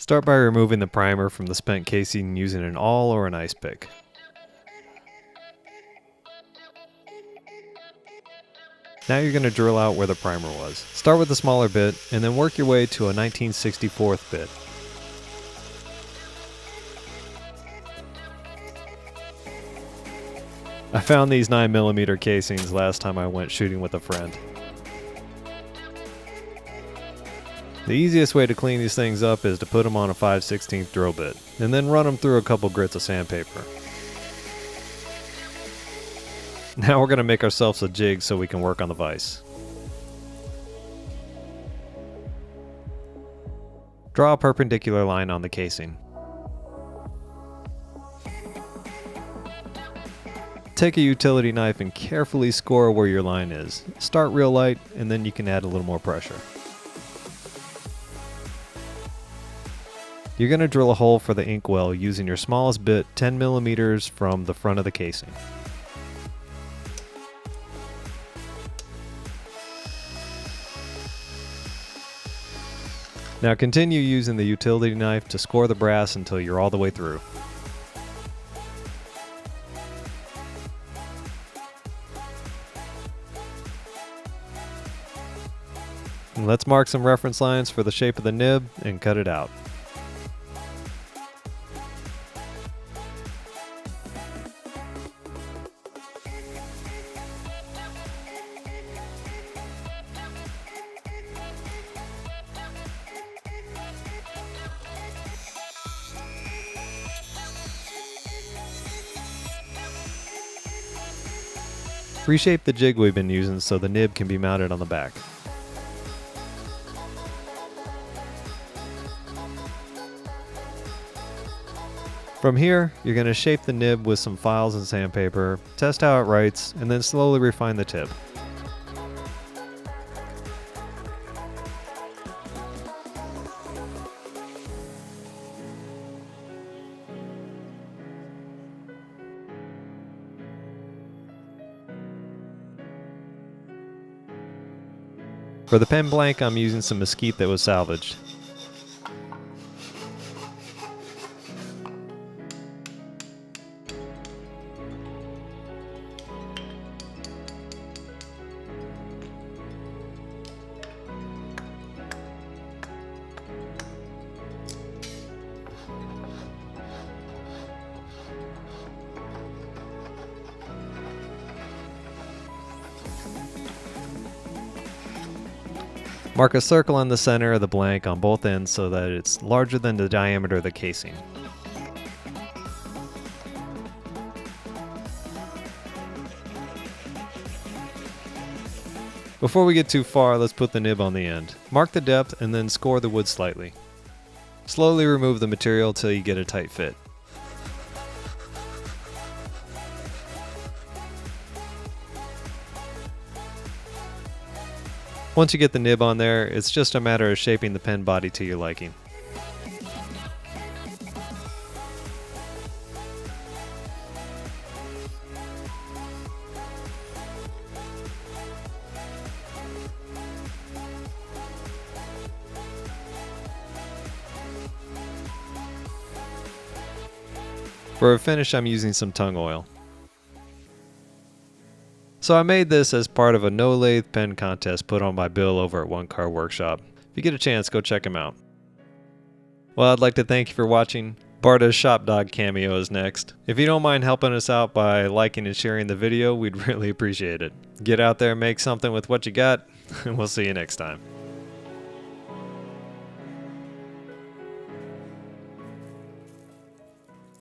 Start by removing the primer from the spent casing using an awl or an ice pick. Now you're going to drill out where the primer was. Start with a smaller bit and then work your way to a 19/64 bit. I found these 9mm casings last time I went shooting with a friend. The easiest way to clean these things up is to put them on a 5/16 drill bit, and then run them through a couple grits of sandpaper. Now we're going to make ourselves a jig so we can work on the vise. Draw a perpendicular line on the casing. Take a utility knife and carefully score where your line is. Start real light, and then you can add a little more pressure. You're going to drill a hole for the inkwell using your smallest bit 10mm from the front of the casing. Now continue using the utility knife to score the brass until you're all the way through. And let's mark some reference lines for the shape of the nib and cut it out. Reshape the jig we've been using so the nib can be mounted on the back. From here, you're going to shape the nib with some files and sandpaper, test how it writes, and then slowly refine the tip. For the pen blank, I'm using some mesquite that was salvaged. Mark a circle in the center of the blank on both ends so that it's larger than the diameter of the casing. Before we get too far, let's put the nib on the end. Mark the depth and then score the wood slightly. Slowly remove the material till you get a tight fit. Once you get the nib on there, it's just a matter of shaping the pen body to your liking. For a finish, I'm using some tung oil. So I made this as part of a no lathe pen contest put on by Bill over at One Car Workshop. If you get a chance, go check him out. Well, I'd like to thank you for watching. Barta's Shop Dog cameo is next. If you don't mind helping us out by liking and sharing the video, we'd really appreciate it. Get out there and make something with what you got, and we'll see you next time.